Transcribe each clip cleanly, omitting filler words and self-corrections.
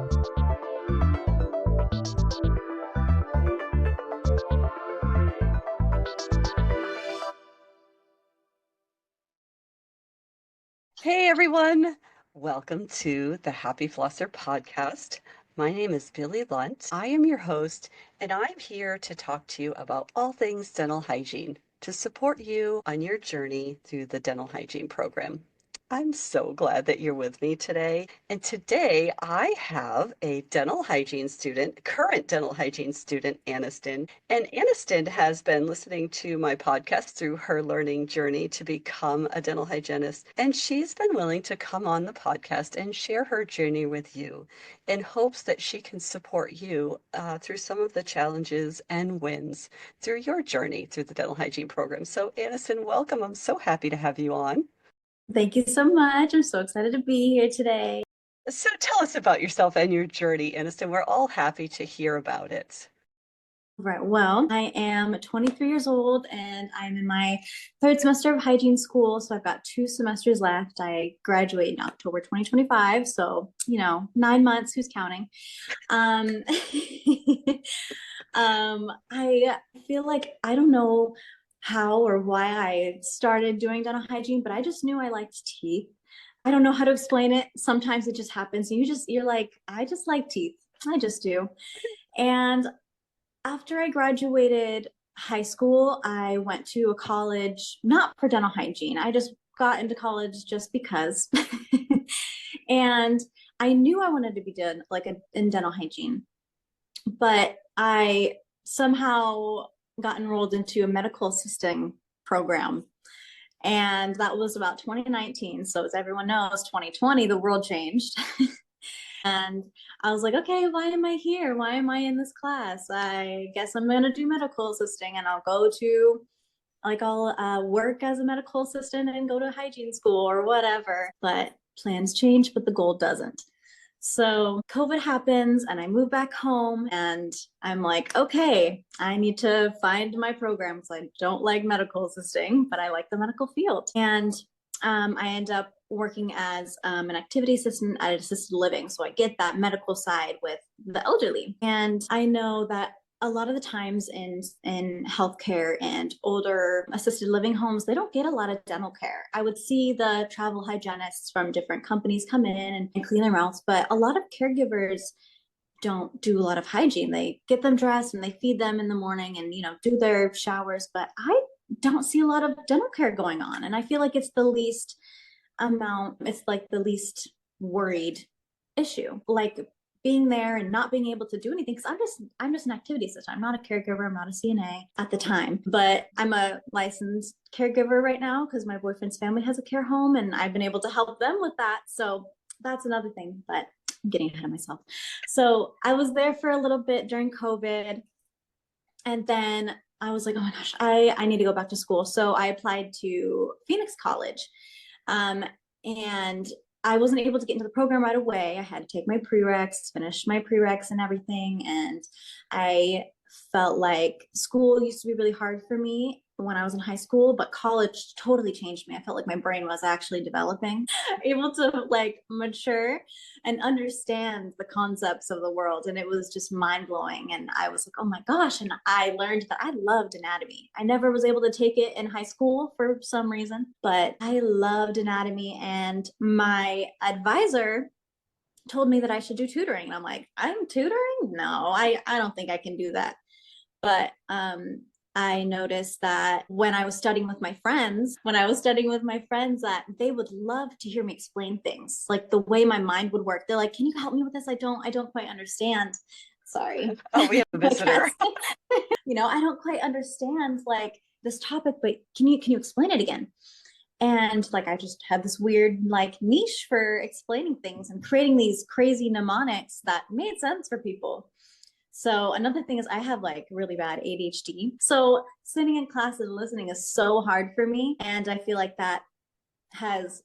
Hey everyone, welcome to the Happy Flosser podcast. My name is Billy Lunt. I am your host, and I'm here to talk to you about all things dental hygiene to support you on your journey through the dental hygiene program. I'm so glad that you're with me today. And today I have a dental hygiene student, current dental hygiene student, Anistinn. And Anistinn has been listening to my podcast through her learning journey to become a dental hygienist. And she's been willing to come on the podcast and share her journey with you in hopes that she can support you through some of the challenges and wins through your journey through the dental hygiene program. So Anistinn, welcome. I'm so happy to have you on. Thank you so much. I'm so excited to be here today. So tell us about yourself and your journey, Anistinn. We're all happy to hear about it. Right. Well, I am 23 years old and I'm in my third semester of hygiene school. So I've got 2 semesters left. I graduate in October 2025. So, 9 months, who's counting? I feel like I don't know how or why I started doing dental hygiene, but I just knew I liked teeth. I don't know how to explain it. Sometimes it just happens. You're like, I just like teeth. I just do. And after I graduated high school, I went to a college, not for dental hygiene. I just got into college just because. And I knew I wanted to be done in dental hygiene, but I somehow got enrolled into a medical assisting program. And that was about 2019. So as everyone knows, 2020, the world changed. And I was like, okay, why am I here? Why am I in this class? I guess I'm going to do medical assisting and I'll go to, I'll work as a medical assistant and go to hygiene school or whatever. But plans change, but the goal doesn't. So COVID happens and I move back home and I'm like, okay, I need to find my program because I don't like medical assisting, but I like the medical field. And I end up working as an activity assistant at assisted living. So I get that medical side with the elderly. And I know that a lot of the times in healthcare and older assisted living homes, they don't get a lot of dental care. I would see the travel hygienists from different companies come in and clean their mouths, but a lot of caregivers don't do a lot of hygiene. They get them dressed and they feed them in the morning and, do their showers. But I don't see a lot of dental care going on. And I feel like it's the least worried issue. Like being there and not being able to do anything because I'm just an activity assistant. I'm not a caregiver. I'm not a CNA at the time, but I'm a licensed caregiver right now because my boyfriend's family has a care home and I've been able to help them with that. So that's another thing, but I'm getting ahead of myself. So I was there for a little bit during COVID and then I was like, oh my gosh, I need to go back to school. So I applied to Phoenix College. And I wasn't able to get into the program right away. I had to take my prereqs, finish my prereqs and everything. And I felt like school used to be really hard for me when I was in high school, but college totally changed me. I felt like my brain was actually developing, able to mature and understand the concepts of the world. And it was just mind blowing. And I was like, oh my gosh. And I learned that I loved anatomy. I never was able to take it in high school for some reason, but I loved anatomy. And my advisor told me that I should do tutoring. And I'm like, I'm tutoring? No, I don't think I can do that. But I noticed that when I was studying with my friends, that they would love to hear me explain things, like the way my mind would work. They're like, can you help me with this? I don't quite understand. Sorry. Oh, we have a visitor. I don't quite understand this topic, but can you explain it again? And I just had this weird niche for explaining things and creating these crazy mnemonics that made sense for people. So another thing is I have really bad ADHD. So sitting in class and listening is so hard for me. And I feel like that has,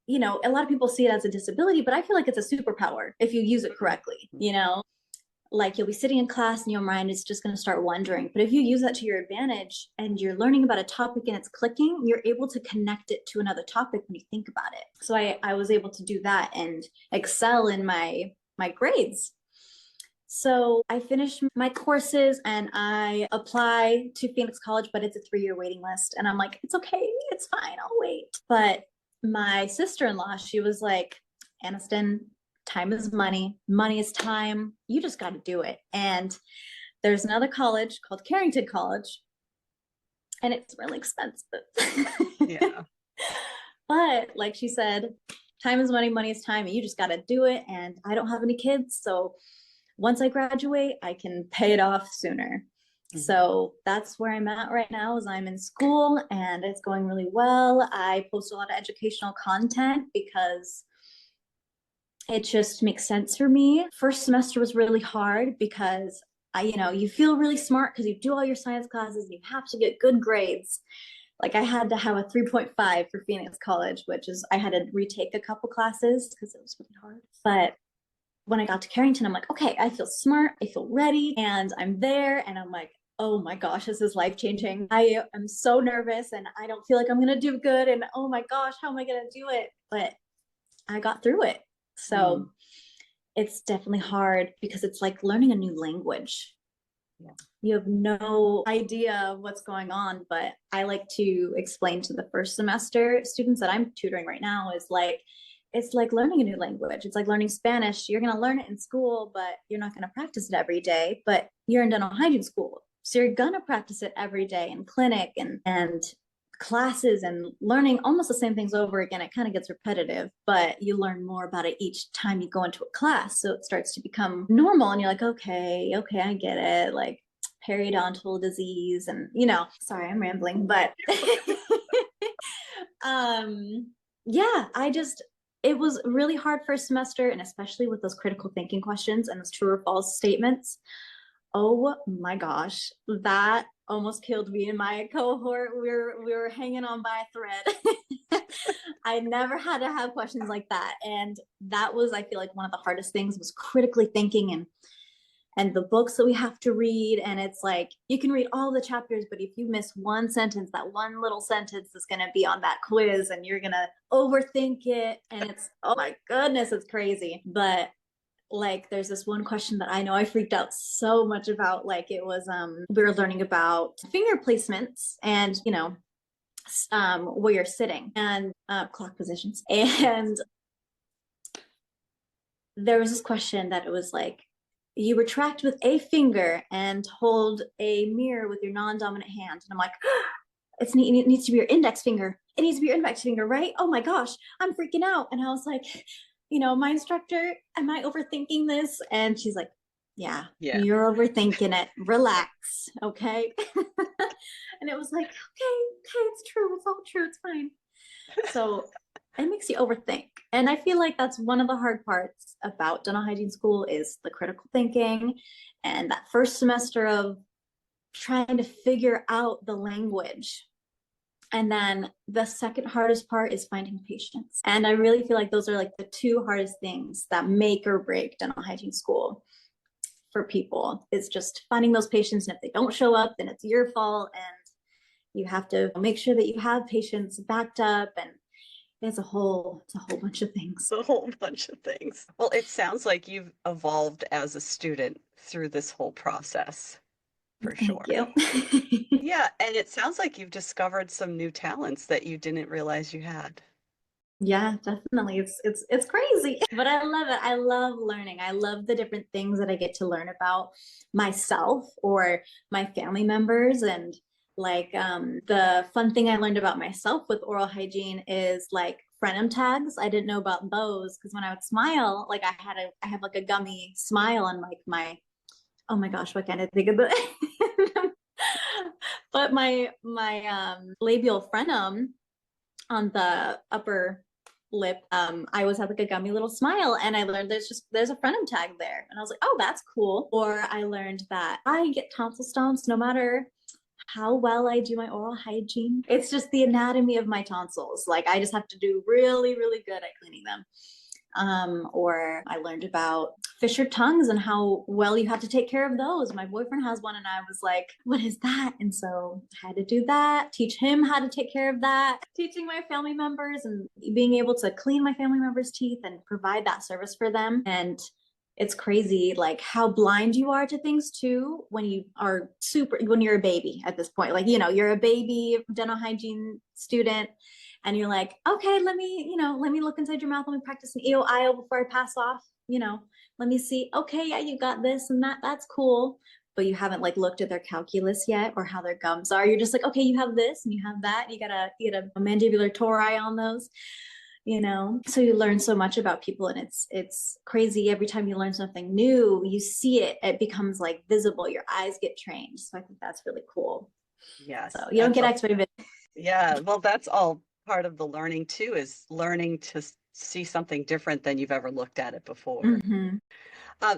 a lot of people see it as a disability, but I feel like it's a superpower if you use it correctly, you'll be sitting in class and your mind is just going to start wandering. But if you use that to your advantage and you're learning about a topic and it's clicking, you're able to connect it to another topic when you think about it. So I was able to do that and excel in my my grades. So I finished my courses and I apply to Phoenix College, but it's a 3-year waiting list. And I'm like, it's okay, it's fine, I'll wait. But my sister-in-law, she was like, Anistinn, time is money, money is time. You just got to do it. And there's another college called Carrington College, and it's really expensive. Yeah. But like she said, time is money, money is time, and you just got to do it. And I don't have any kids, so once I graduate, I can pay it off sooner. Mm-hmm. So that's where I'm at right now, is I'm in school and it's going really well. I post a lot of educational content because it just makes sense for me. First semester was really hard because you feel really smart because you do all your science classes and you have to get good grades. Like I had to have a 3.5 for Phoenix College, which is, I had to retake a couple classes because it was really hard. But when I got to Carrington, I'm like, okay, I feel smart, I feel ready, and I'm there, and I'm like, oh my gosh, this is life-changing. I am so nervous, and I don't feel like I'm gonna do good, and oh my gosh, how am I gonna do it? But I got through it. So it's definitely hard because it's like learning a new language. Yeah. You have no idea what's going on, but I like to explain to the first semester students that I'm tutoring right now is like, it's like learning a new language. It's like learning Spanish. You're going to learn it in school, but you're not going to practice it every day. But you're in dental hygiene school, so you're going to practice it every day in clinic and classes and learning almost the same things over again. It kind of gets repetitive, but you learn more about it each time you go into a class. So it starts to become normal, and you're like, okay, I get it. Like periodontal disease, and sorry, I'm rambling, but yeah, it was really hard first semester, and especially with those critical thinking questions and those true or false statements. Oh my gosh, that almost killed me in my cohort. We were hanging on by a thread. I never had to have questions like that. And that was, I feel like, one of the hardest things was critically thinking and the books that we have to read. And it's like, you can read all the chapters, but if you miss one sentence, that one little sentence is going to be on that quiz and you're going to overthink it. And it's, oh my goodness, it's crazy. But like, there's this one question that I know I freaked out so much about. Like it was, we were learning about finger placements and, where you're sitting and clock positions. And there was this question that it was like, you retract with a finger and hold a mirror with your non-dominant hand. And I'm like, it needs to be your index finger. It needs to be your index finger, right? Oh my gosh, I'm freaking out. And I was like, my instructor, am I overthinking this? And she's like, yeah, you're overthinking it. Relax, okay? And it was like, okay, it's true. It's all true. It's fine. So it makes you overthink. And I feel like that's one of the hard parts about dental hygiene school is the critical thinking and that first semester of trying to figure out the language. And then the second hardest part is finding patients. And I really feel like those are like the two hardest things that make or break dental hygiene school for people. It's just finding those patients. And if they don't show up, then it's your fault. And you have to make sure that you have patients backed up, and it's a whole bunch of things. A whole bunch of things. Well, it sounds like you've evolved as a student through this whole process, for sure. Thank you. Yeah, and it sounds like you've discovered some new talents that you didn't realize you had. Yeah, definitely. It's crazy, but I love it. I love learning. I love the different things that I get to learn about myself or my family members. And like the fun thing I learned about myself with oral hygiene is like frenum tags. I didn't know about those because when I would smile, like I have like a gummy smile on like my, oh my gosh, what can I think of the but my labial frenum on the upper lip, I always have like a gummy little smile, and I learned there's a frenum tag there, and I was like, oh, that's cool. Or I learned that I get tonsil stones no matter how well I do my oral hygiene. It's just the anatomy of my tonsils. Like I just have to do really, really good at cleaning them. Or I learned about fissured tongues and how well you have to take care of those. My boyfriend has one, and I was like, what is that? And so I had to do that, teach him how to take care of that, teaching my family members and being able to clean my family members' teeth and provide that service for them. And it's crazy like how blind you are to things too when you're a baby at this point. Like, you're a baby dental hygiene student and you're like, okay, let me look inside your mouth. Let me practice an EO before I pass off. Let me see. Okay, yeah, you got this and that. That's cool. But you haven't like looked at their calculus yet or how their gums are. You're just like, okay, you have this and you have that. You get a mandibular tori on those. So you learn so much about people, and it's crazy. Every time you learn something new, you see it becomes like visible. Your eyes get trained. So I think that's really cool. So Yes, you don't that's get all. x-ray vision. Yeah, well, that's all part of the learning too, is learning to see something different than you've ever looked at it before. Mm-hmm.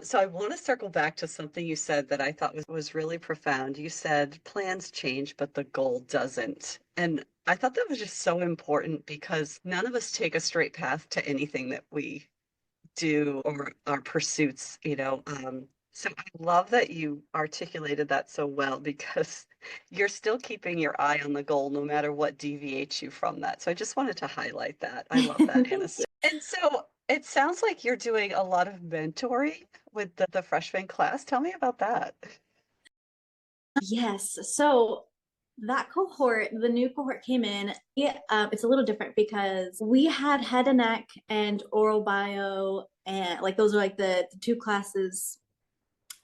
So I want to circle back to something you said that I thought was really profound. You said plans change, but the goal doesn't. And I thought that was just so important because none of us take a straight path to anything that we do or our pursuits, so I love that you articulated that so well because you're still keeping your eye on the goal no matter what deviates you from that. So I just wanted to highlight that. I love that, Thank Anistinn. you. And so it sounds like you're doing a lot of mentoring with the freshman class. Tell me about that. Yes. So that cohort, the new cohort came in. It's a little different because we had head and neck and oral bio, and like those are like the two classes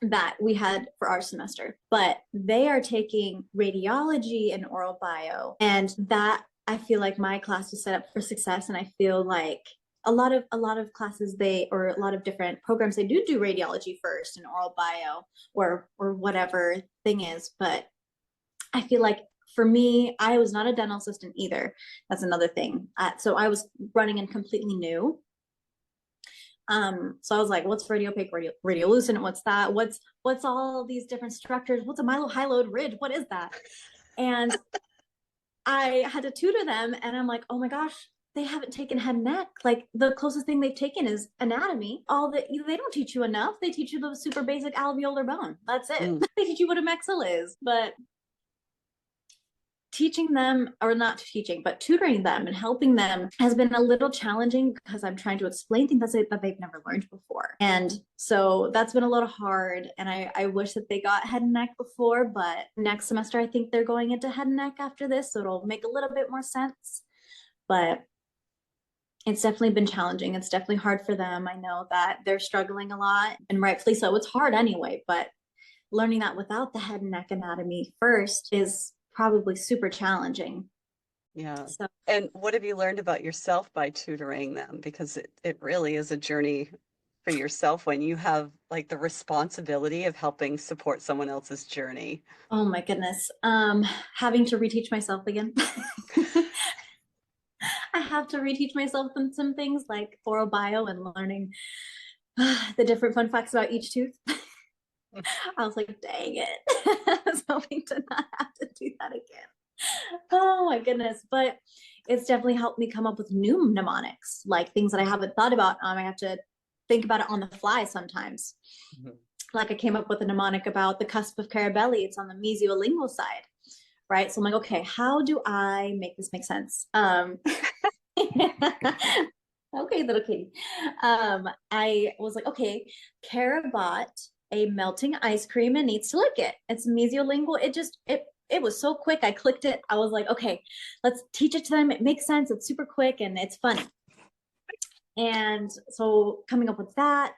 that we had for our semester. But they are taking radiology and oral bio, and that I feel like my class is set up for success. And I feel like a lot of classes or a lot of different programs they do radiology first and oral bio or whatever thing is. But I feel like for me, I was not a dental assistant either. That's another thing. So I was running in completely new. So I was like, what's radiopaque, radiolucent? What's that? What's all these different structures? What's a milo-hyaloid ridge? What is that? And I had to tutor them, and I'm like, oh my gosh, they haven't taken head and neck. Like the closest thing they've taken is anatomy. They don't teach you enough. They teach you the super basic alveolar bone. That's it. Mm. They teach you what a maxilla is, but teaching them, or not teaching, but tutoring them and helping them has been a little challenging because I'm trying to explain things that they've never learned before. And so that's been a little hard. And I wish that they got head and neck before, but next semester, I think they're going into head and neck after this. So it'll make a little bit more sense. But it's definitely been challenging. It's definitely hard for them. I know that they're struggling a lot, and rightfully so. It's hard anyway, but learning that without the head and neck anatomy first is probably super challenging. Yeah. So, And what have you learned about yourself by tutoring them? Because it really is a journey for yourself when you have like the responsibility of helping support someone else's journey. oh my goodness, having to reteach myself again. I have to reteach myself some things like oral bio and learning the different fun facts about each tooth. I was like, dang it. I was hoping to not have to do that again. Oh my goodness. But it's definitely helped me come up with new mnemonics, like things that I haven't thought about. I have to think about it on the fly sometimes. Mhm. Like I came up with a mnemonic about the cusp of Carabelli. It's on the mesiolingual side, right? So I'm like, okay, how do I make this make sense? Okay, little kitty. I was like, okay, Kara bought a melting ice cream and needs to lick it. It's mesiolingual. It was so quick. I clicked it. I was like, okay, let's teach it to them. It makes sense. It's super quick and it's funny. And so coming up with that,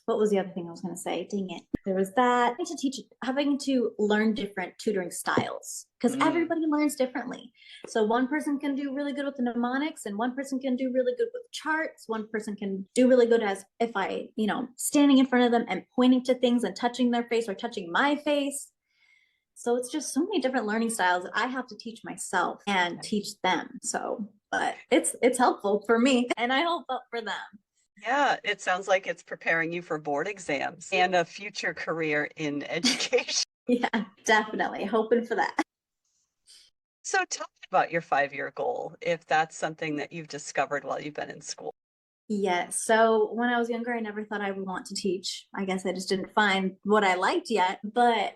what was the other thing I was going to say? Dang it. There was that. Having to learn different tutoring styles because Mm. everybody learns differently. So one person can do really good with the mnemonics, and one person can do really good with charts. One person can do really good as if standing in front of them and pointing to things and touching their face or touching my face. So it's just so many different learning styles that I have to teach myself and teach them. So, but it's helpful for me, and I hope for them. Yeah, it sounds like it's preparing you for board exams and a future career in education. Yeah, definitely. Hoping for that. So tell me about your 5-year goal, if that's something that you've discovered while you've been in school. Yeah. So when I was younger, I never thought I would want to teach. I guess I just didn't find what I liked yet. But,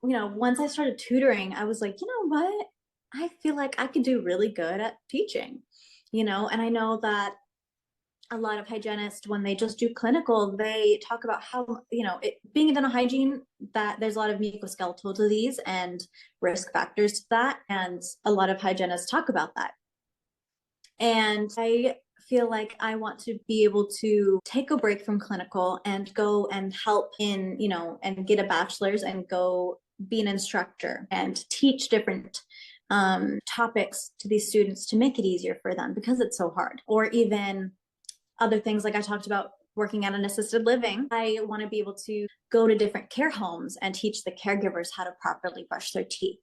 once I started tutoring, I was like, you know what? I feel like I could do really good at teaching, and I know that a lot of hygienists, when they just do clinical, they talk about how, being in dental hygiene, that there's a lot of mucoskeletal disease and risk factors to that. And a lot of hygienists talk about that. And I feel like I want to be able to take a break from clinical and go and help in, and get a bachelor's and go be an instructor and teach different topics to these students to make it easier for them because it's so hard. Or even other things like I talked about working at an assisted living. I want to be able to go to different care homes and teach the caregivers how to properly brush their teeth.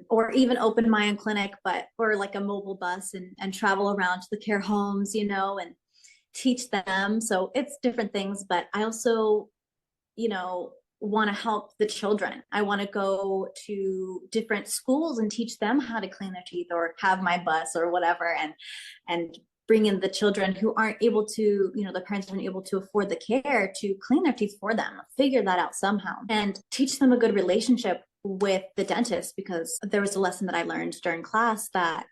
Or even open my own clinic, or like a mobile bus and travel around to the care homes, and teach them. So it's different things, but I also, want to help the children. I want to go to different schools and teach them how to clean their teeth, or have my bus or whatever, and bring in the children who aren't able to, the parents aren't able to afford the care to clean their teeth for them, figure that out somehow, and teach them a good relationship with the dentist. Because there was a lesson that I learned during class that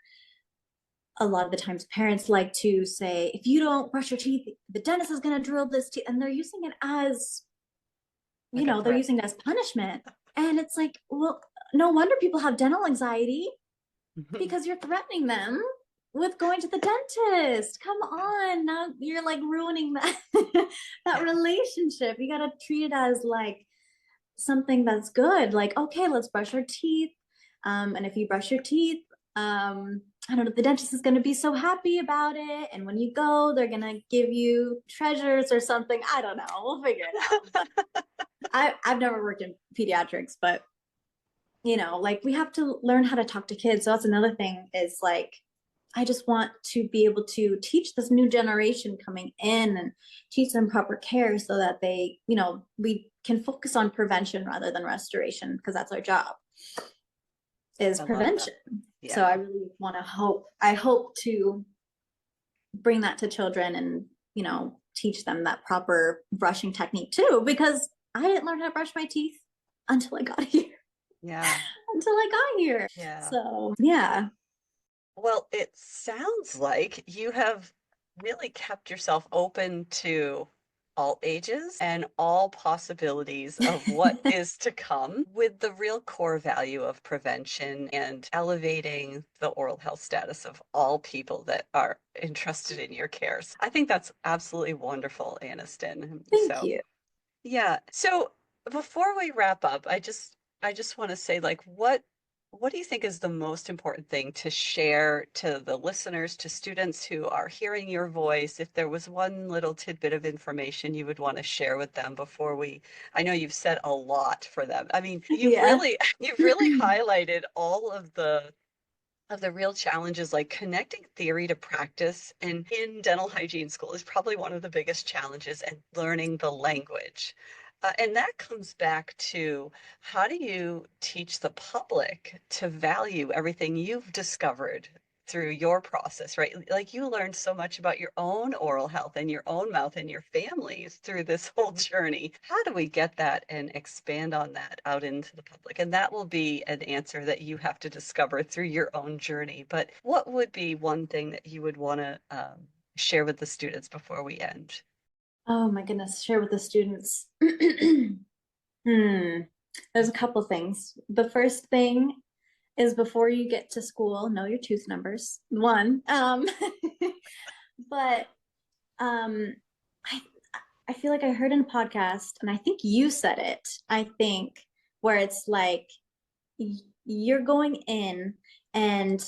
a lot of the times parents like to say, if you don't brush your teeth, the dentist is going to drill this teeth. And they're using it as, they're using it as punishment. And it's like, well, no wonder people have dental anxiety, because you're threatening them with going to the dentist. Come on, now you're like ruining that that relationship. You got to treat it as like something that's good. Like, okay, let's brush our teeth. And if you brush your teeth, I don't know, the dentist is going to be so happy about it. And when you go, they're going to give you treasures or something. I don't know. We'll figure it out. I've never worked in pediatrics, but like we have to learn how to talk to kids. So that's another thing, is like, I just want to be able to teach this new generation coming in and teach them proper care so that they, we can focus on prevention rather than restoration, because that's our job, is prevention. Yeah. So I really want to I hope to bring that to children and, teach them that proper brushing technique too, because I didn't learn how to brush my teeth until I got here. Yeah. Until I got here. Yeah. So, yeah. Well, it sounds like you have really kept yourself open to all ages and all possibilities of what is to come, with the real core value of prevention and elevating the oral health status of all people that are entrusted in your care. So I think that's absolutely wonderful, Anistinn. Thank you. Yeah. So before we wrap up, I just want to say, like, what do you think is the most important thing to share to the listeners, to students who are hearing your voice? If there was one little tidbit of information you would want to share with them before I know you've said a lot for them. I mean, you've really highlighted all of the real challenges, like connecting theory to practice, and in dental hygiene school is probably one of the biggest challenges, and learning the language. And that comes back to, how do you teach the public to value everything you've discovered through your process, right? Like, you learned so much about your own oral health and your own mouth and your families through this whole journey. How do we get that and expand on that out into the public? And that will be an answer that you have to discover through your own journey. But what would be one thing that you would want to share with the students before we end? Oh my goodness, share with the students. There's a couple things. The first thing is, before you get to school, know your tooth numbers. One. But I feel like I heard in a podcast, and I think you said it, I think, where it's like, you're going in and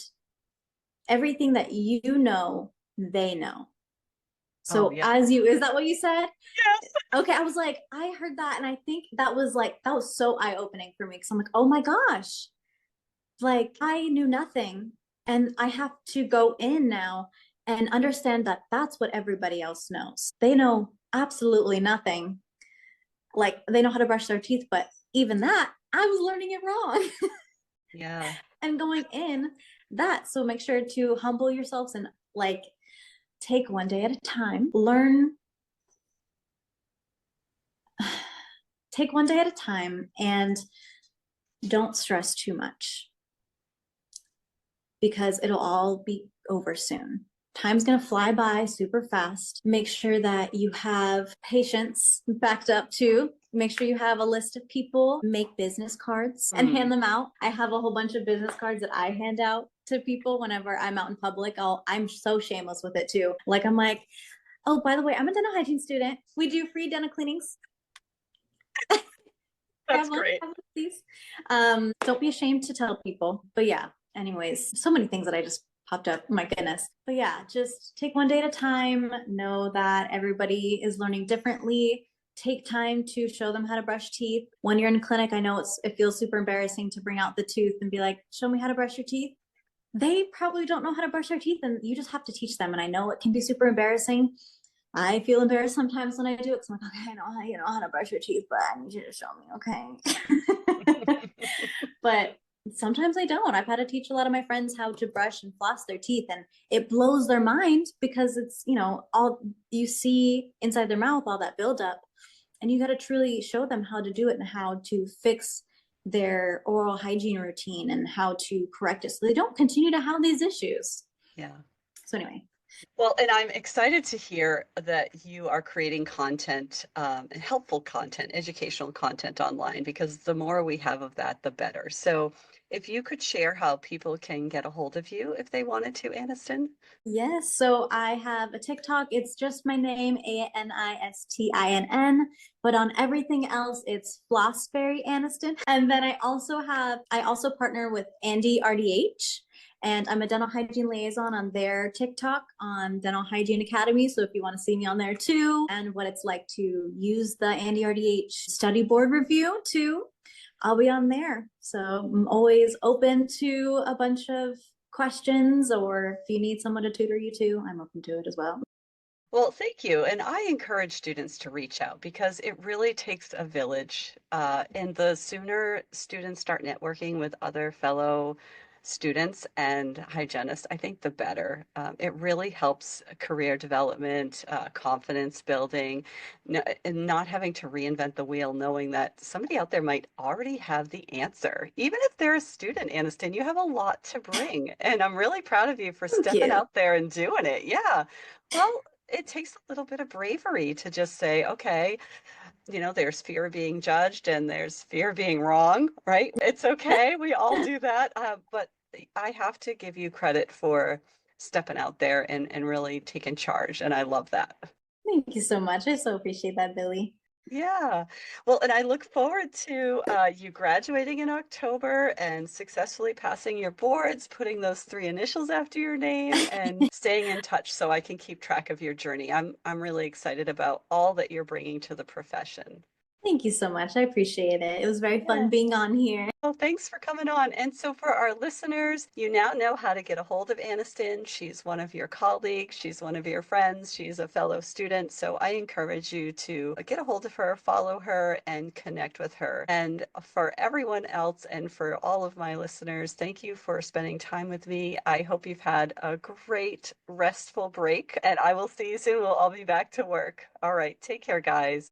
everything that you know, they know. So is that what you said? Yes. Okay, I was like, I heard that, and I think that was so eye-opening for me, because I'm like, oh my gosh, like, I knew nothing, and I have to go in now and understand that that's what everybody else knows. They know absolutely nothing. Like, they know how to brush their teeth, but even that, I was learning it wrong. Yeah. And going in that, so make sure to humble yourselves and like take one day at a time, take one day at a time, and don't stress too much, because it'll all be over soon. Time's going to fly by super fast. Make sure that you have patience backed up too. Make sure you have a list of people, make business cards and Mm. hand them out. I have a whole bunch of business cards that I hand out to people whenever I'm out in public. I'm so shameless with it too. Like, I'm like, oh, by the way, I'm a dental hygiene student. We do free dental cleanings. That's Have one, great. have one, please. Don't be ashamed to tell people. But yeah, anyways, so many things that I just popped up. My goodness. But yeah, just take one day at a time. Know that everybody is learning differently. Take time to show them how to brush teeth. When you're in clinic, I know it feels super embarrassing to bring out the tooth and be like, show me how to brush your teeth. They probably don't know how to brush their teeth, and you just have to teach them. And I know it can be super embarrassing. I feel embarrassed sometimes when I do it because I'm like, okay, I know how you know how to brush your teeth, but I need you to show me, okay? But sometimes I don't. I've had to teach a lot of my friends how to brush and floss their teeth, and it blows their mind because it's, all you see inside their mouth, all that buildup, and you got to truly show them how to do it and how to fix their oral hygiene routine and how to correct it so they don't continue to have these issues. Yeah. So anyway. Well, and I'm excited to hear that you are creating content, helpful content, educational content online, because the more we have of that, the better. So if you could share how people can get a hold of you if they wanted to, Anistinn. Yes, so I have a TikTok. It's just my name, Anistinn. But on everything else, it's Flossberry Anistinn. And then I also partner with Andy RDH, and I'm a dental hygiene liaison on their TikTok on Dental Hygiene Academy. So if you want to see me on there too, and what it's like to use the Andy RDH study board review too, I'll be on there. So I'm always open to a bunch of questions, or if you need someone to tutor you too, I'm open to it as well. Well, thank you. And I encourage students to reach out because it really takes a village. And the sooner students start networking with other fellow students and hygienists, I think the better. It really helps career development, confidence building, and not having to reinvent the wheel, knowing that somebody out there might already have the answer. Even if they're a student, Aniston, you have a lot to bring. And I'm really proud of you for Thank stepping you. out there and doing it. Yeah. Well, it takes a little bit of bravery to just say, okay, there's fear of being judged and there's fear of being wrong, right? It's okay. We all do that. But I have to give you credit for stepping out there and really taking charge. And I love that. Thank you so much. I so appreciate that, Billy. Yeah. Well, and I look forward to you graduating in October and successfully passing your boards, putting those three initials after your name, and staying in touch so I can keep track of your journey. I'm really excited about all that you're bringing to the profession. Thank you so much. I appreciate it. It was very Yeah. fun being on here. Well, thanks for coming on. And so for our listeners, you now know how to get a hold of Anistinn. She's one of your colleagues. She's one of your friends. She's a fellow student. So I encourage you to get a hold of her, follow her, and connect with her. And for everyone else and for all of my listeners, thank you for spending time with me. I hope you've had a great, restful break, and I will see you soon. We'll all be back to work. All right. Take care, guys.